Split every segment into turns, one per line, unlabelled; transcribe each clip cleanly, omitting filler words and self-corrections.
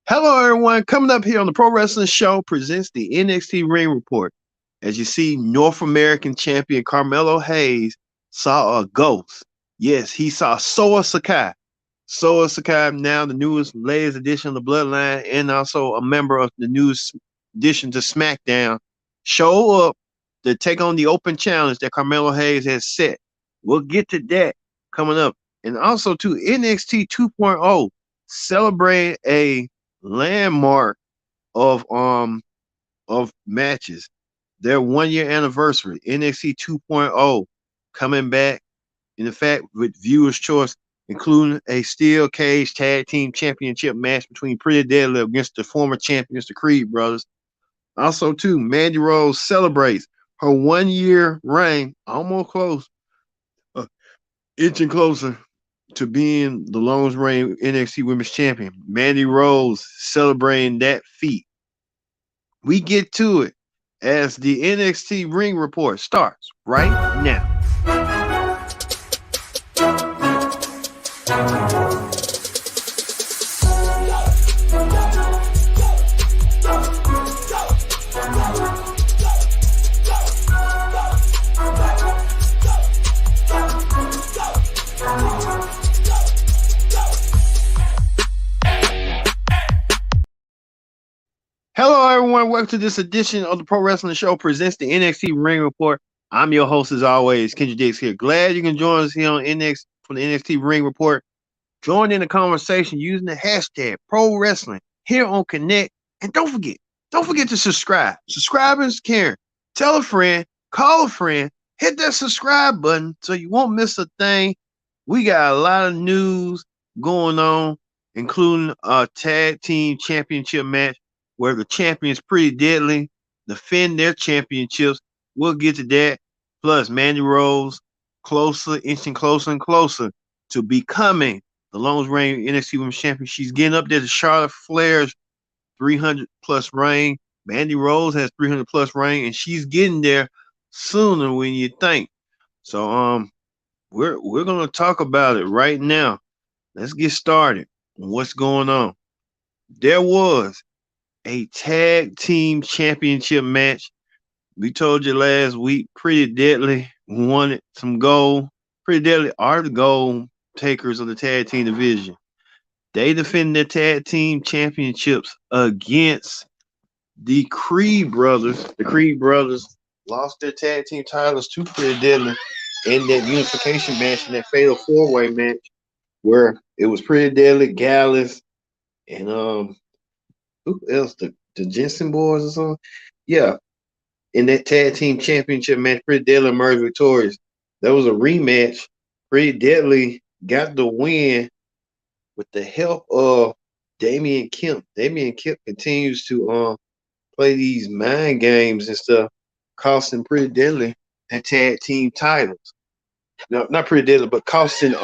Hello, everyone. Coming up here on the Pro Wrestling Show presents the NXT Ring Report. As you see, North American champion Carmelo Hayes saw a ghost. Yes, he saw Soa Sakai. Soa Sakai, now the newest, latest addition of the Bloodline, and also a member of the newest addition to SmackDown, show up to take on the open challenge that Carmelo Hayes has set. We'll get to that coming up. And also to NXT 2.0, celebrate a landmark of matches. Their 1 year anniversary, NXT 2.0, coming back in effect with viewers' choice, including a steel cage tag team championship match between Pretty Deadly against the former champions, the Creed brothers. Also, too, Mandy Rose celebrates her 1 year reign, almost close, uh, inching closer to being the longest reigning NXT Women's Champion. Mandy Rose celebrating that feat. We get to it as the NXT Ring Report starts right now. Hello, everyone. Welcome to this edition of the Pro Wrestling Show presents the NXT Ring Report. I'm your host, as always, Kendra Dix here. Glad you can join us here on NXT for the NXT Ring Report. Join in the conversation using the hashtag Pro Wrestling here on Connect. And don't forget to subscribe. Subscribing is caring. Tell a friend, call a friend, hit that subscribe button so you won't miss a thing. We got a lot of news going on, including a tag team championship match where the champions Pretty Deadly defend their championships. We'll get to that. Plus, Mandy Rose inching closer and closer to becoming the longest reigning NXT Women's Champion. She's getting up there to Charlotte Flair's 300 plus reign. Mandy Rose has 300 plus reign, and she's getting there sooner when you think. So we're gonna talk about it right now. Let's get started. What's going on? There was a tag team championship match. We told you last week, Pretty Deadly wanted some gold. Pretty Deadly are the gold takers of the tag team division. They defended their tag team championships against the Creed brothers. The Creed brothers lost their tag team titles to Pretty Deadly in that unification match, in that fatal four-way match, where it was Pretty Deadly, Gallus, and who else? The Jensen boys or something? Yeah. In that tag team championship match, Pretty Deadly emerged victorious. That was a rematch. Pretty Deadly got the win with the help of Damian Kemp. Damian Kemp continues to play these mind games and stuff, costing Pretty Deadly their tag team titles. No, not Pretty Deadly, but costing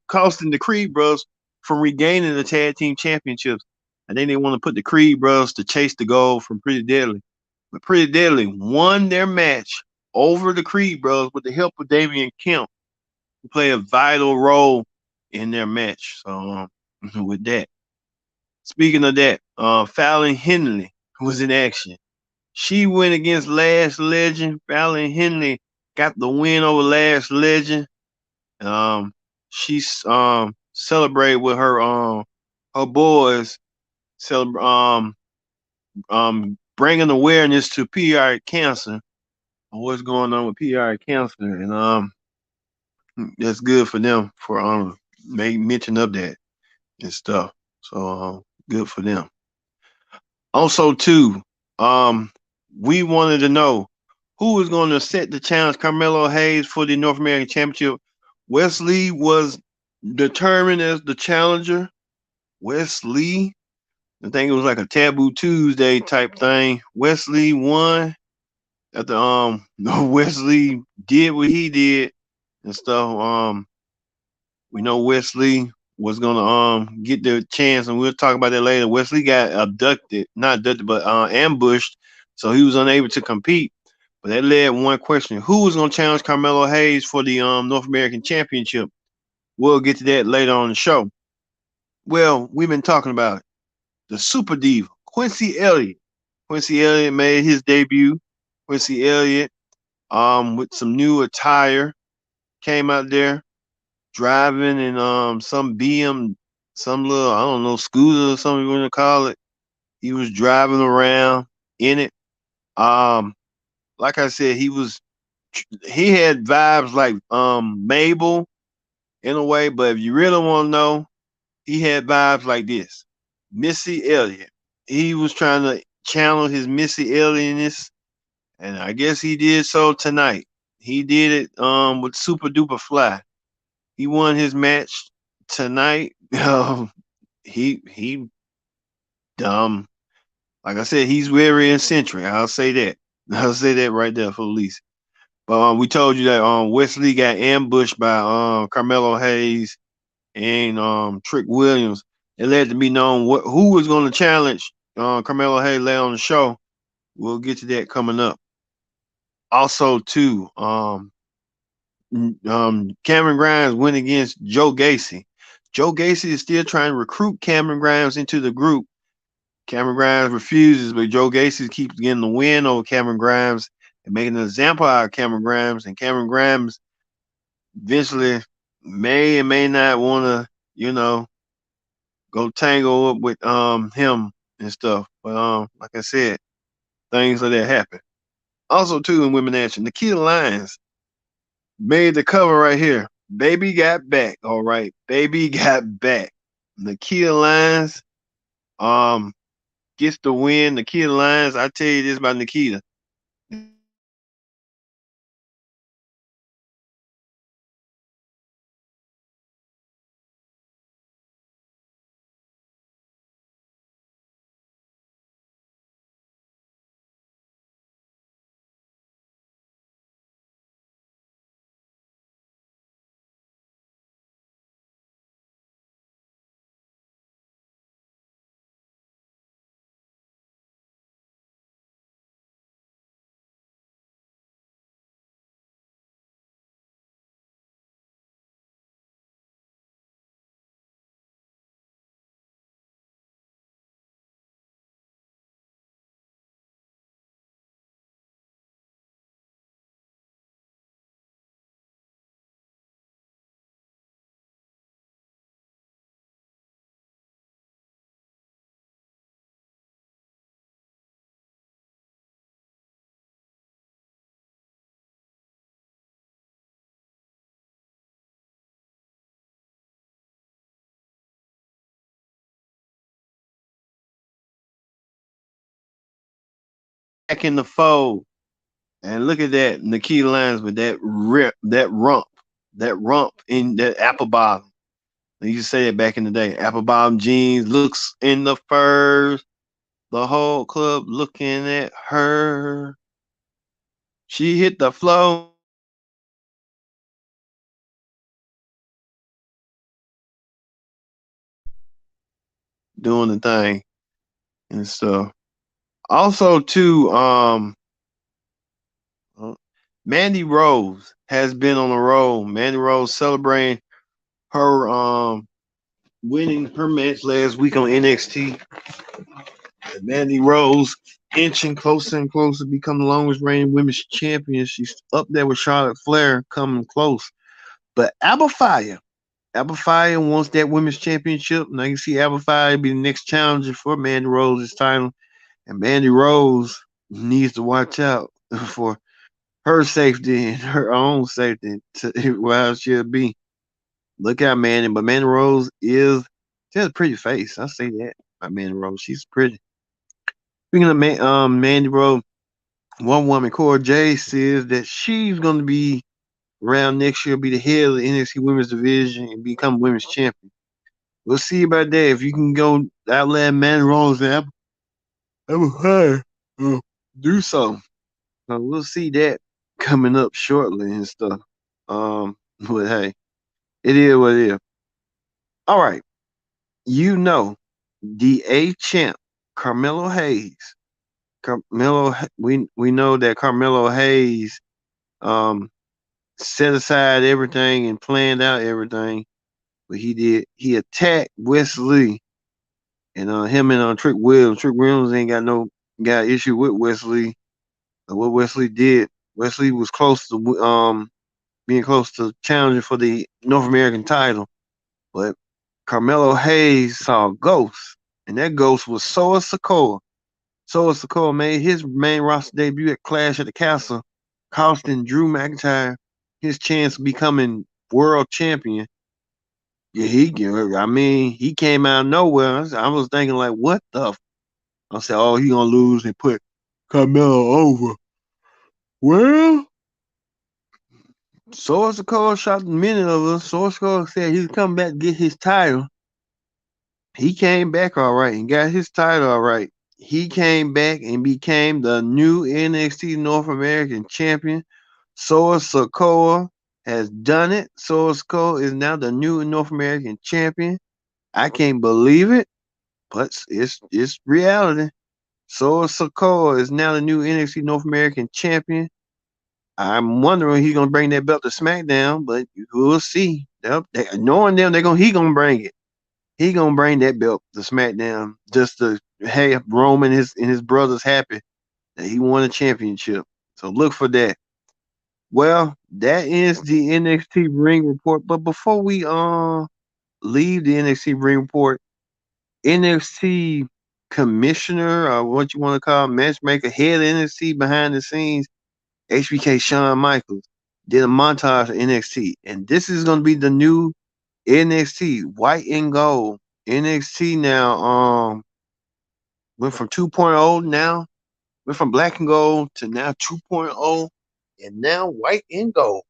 costing the Creed Bros from regaining the tag team championships. I think they want to put the Creed Bros to chase the gold from Pretty Deadly. But Pretty Deadly won their match over the Creed Bros with the help of Damian Kemp, who played a vital role in their match. So with that, speaking of that, Fallon Henley was in action. She went against Lash Legend. Fallon Henley got the win over Lash Legend. She celebrated with her boys, bringing awareness to pediatric cancer, what's going on with pediatric cancer, and that's good for them for make mention of that and stuff. So good for them. Also, too, we wanted to know who is going to set the challenge Carmelo Hayes for the North American Championship. Wesley was determined as the challenger. Wesley, I think it was like a Taboo Tuesday type thing. Wesley won. After Wesley did what he did and stuff. We know Wesley was gonna get the chance, and we'll talk about that later. Wesley got not abducted, but ambushed, so he was unable to compete. But that led one question: who was gonna challenge Carmelo Hayes for the North American Championship? We'll get to that later on the show. Well, we've been talking about the super diva, Quincy Elliott. Quincy Elliott made his debut. Quincy Elliott, with some new attire, came out there driving in some BM, some little, I don't know, scooter or something you want to call it. He was driving around in it. Um, like I said, he had vibes like Mabel in a way, but if you really want to know, he had vibes like this. Missy Elliott. He was trying to channel his Missy Elliottness, and I guess he did so tonight. He did it with Super Duper Fly. He won his match tonight. He like I said, he's very eccentric. I'll say that. I'll say that right there for the least. But we told you that Wesley got ambushed by Carmelo Hayes and Trick Williams. It led to be known who was going to challenge Carmelo Hayes later on the show. We'll get to that coming up. Also, too, Cameron Grimes went against Joe Gacy. Joe Gacy is still trying to recruit Cameron Grimes into the group. Cameron Grimes refuses, but Joe Gacy keeps getting the win over Cameron Grimes and making an example out of Cameron Grimes. And Cameron Grimes eventually may and may not want to, go tangle up with him and stuff. But like I said, things like that happen. Also, too, in women action, Nikita Lyons made the cover right here. Baby got back. All right, baby got back. Nikita Lyons um gets the win. Nikita Lyons, I tell you this about Nikita. Back in the fold. And look at that, Nikita Lyons with that rump in that apple bottom. They used to say that back in the day. Apple bottom jeans, looks in the furs, the whole club looking at her. She hit the floor, doing the thing and stuff. Also, too, uh, Mandy Rose has been on the roll. Mandy Rose celebrating her winning her match last week on NXT. Mandy Rose inching closer and closer to become the longest reigning women's champion. She's up there with Charlotte Flair, coming close. But Abba Fire wants that women's championship. Now you see Abba Fire be the next challenger for Mandy Rose's title. And Mandy Rose needs to watch out for her safety and her own safety to where she'll be. Look out, Mandy. But Mandy Rose she has a pretty face. I'll say that about Mandy Rose. She's pretty. Speaking of Mandy Rose, one woman, Cora J, says that she's going to be around next year, be the head of the NXT Women's Division and become Women's Champion. We'll see about that. If you can go outlast Mandy Rose and Apple do so. So we'll see that coming up shortly and stuff. But hey, it is what it is. All right, you know, the A champ, Carmelo Hayes. We know that Carmelo Hayes um set aside everything and planned out everything But he attacked Wesley and him and Trick Williams. Trick Williams ain't got issue with Wesley. What Wesley did, Wesley was close to being close to challenging for the North American title, but Carmelo Hayes saw a ghost, and that ghost was Soa Sikoa. Soa Sikoa made his main roster debut at Clash at the Castle, costing Drew McIntyre his chance of becoming world champion. Yeah, he came out of nowhere. I was thinking like, what the? I said, oh, he gonna lose and put Carmelo over. Well, Source Code shot many of us. Source Code said he's coming back to get his title. He came back all right and got his title all right. He came back and became the new NXT North American champion. Source Sokoa has done it. Source Sokoa is now the new North American champion. I can't believe it, but it's reality. Source Sokoa is now the new NXT North American champion. I'm wondering he's gonna bring that belt to SmackDown, but we'll see. Knowing them, he gonna bring it. He gonna bring that belt to SmackDown just to have Roman and his brothers happy that he won a championship. So look for that. Well, that ends the NXT Ring Report. But before we leave the NXT Ring Report, NXT Commissioner or what you want to call matchmaker, head of NXT behind the scenes, HBK Shawn Michaels did a montage of NXT, and this is going to be the new NXT white and gold. NXT now went from 2.0 now went from black and gold to now 2.0 and now white and gold.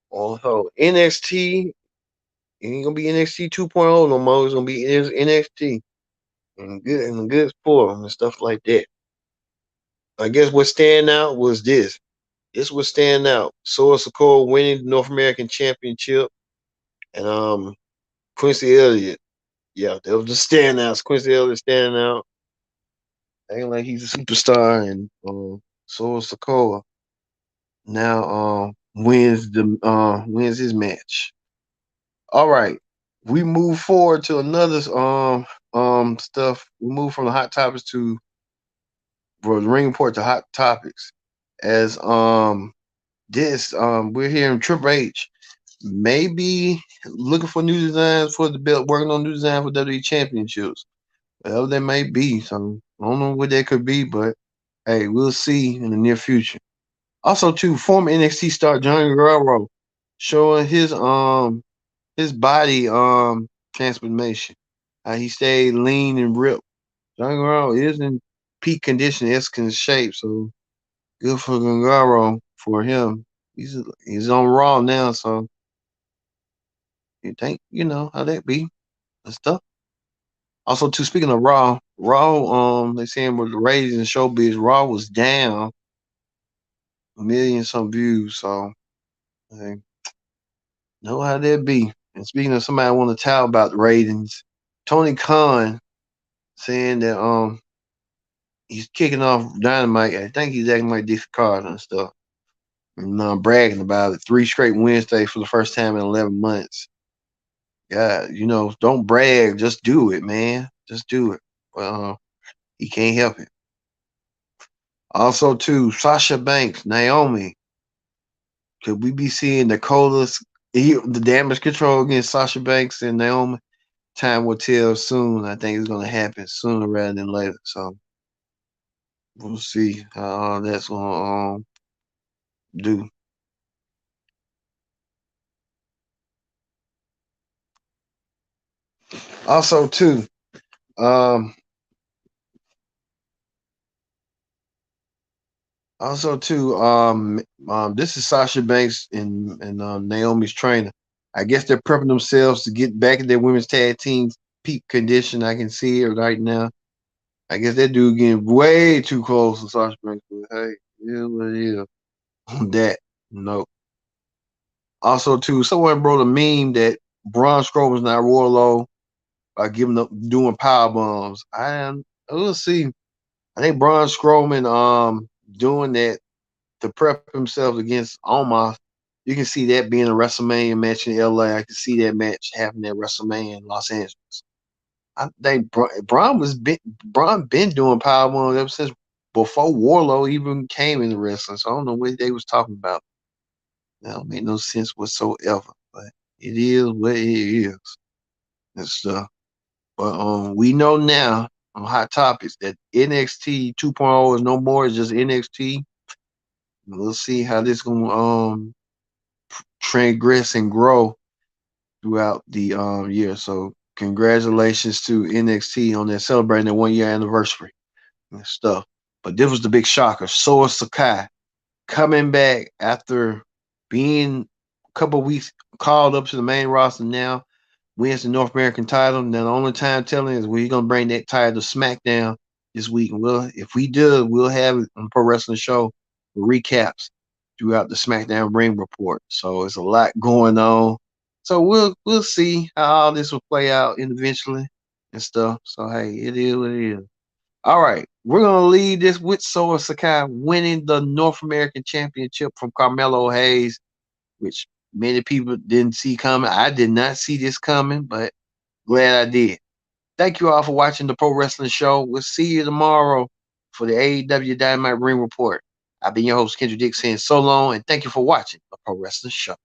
Also NXT ain't gonna be NXT 2.0 no more. It's gonna be NXT and good form and stuff like that. I guess what stand out was this. This was stand out. Source Sokoa winning the North American Championship and Quincy Elliott. Yeah, they were just standouts. Quincy Elliott standing out, acting like he's a superstar, and Source Sokoa now wins his match. All right, we move forward to another stuff. We move from the hot topics to the ring report to hot topics. As we're hearing Triple H maybe looking for new designs for the belt, working on new design for WWE Championships. Well, that may be. So I don't know what that could be, but hey, we'll see in the near future. Also, too, former NXT star Johnny Guerrero showing his body transformation. How he stayed lean and ripped. Johnny Guerrero is in peak condition, Eskin shape, so good for Guerrero for him. He's on Raw now, so you think how that be. That's tough. Also, too, speaking of Raw, they saying with the ratings and showbiz, Raw was down a million some views, so hey, know how that be. And speaking of somebody I want to tell about the ratings, Tony Khan saying that he's kicking off Dynamite. I think he's acting like Dixie Carter and stuff. And bragging about it. 3 straight Wednesdays for the first time in 11 months. God, don't brag, just do it, man. Just do it. Well, he can't help it. Also, too, Sasha Banks, Naomi. Could we be seeing the damage control against Sasha Banks and Naomi? Time will tell soon. I think it's going to happen sooner rather than later. So we'll see how that's going to do. Also, too, um, this is Sasha Banks and Naomi's trainer. I guess they're prepping themselves to get back in their women's tag team peak condition. I can see it right now. I guess that dude getting way too close to Sasha Banks. But hey, yeah, what it is. That no. Also, too, someone wrote a meme that Braun Strowman's not Warlow by giving up doing power bombs. We'll see. I think Braun Strowman doing that to prep himself against Omos. You can see that being a WrestleMania match in LA. I can see that match happening at WrestleMania in Los Angeles. I think Braun been doing power moves ever since before Warlow even came into wrestling. So I don't know what they was talking about. That don't make no sense whatsoever. But it is what it is and stuff. But we know now on Hot Topics that NXT 2.0 is no more. It's just NXT. We'll see how this gonna transgress and grow throughout the year. So congratulations to NXT on their celebrating their 1 year anniversary and stuff. But this was the big shocker. Sora Sakai coming back after being a couple of weeks called up to the main roster now, wins the North American title. Now the only time telling is we're gonna bring that title to SmackDown this week. And if we do, we'll have it on Pro Wrestling Show recaps throughout the SmackDown Ring Report. So it's a lot going on. So we'll see how all this will play out eventually and stuff. So hey, it is what it is. All right, we're gonna leave this with Sora Sakai winning the North American Championship from Carmelo Hayes, which many people didn't see coming. I did not see this coming, but glad I did. Thank you all for watching the Pro Wrestling Show. We'll see you tomorrow for the AEW Dynamite Ring Report. I've been your host, Kendrick Dick, saying so long, and thank you for watching the Pro Wrestling Show.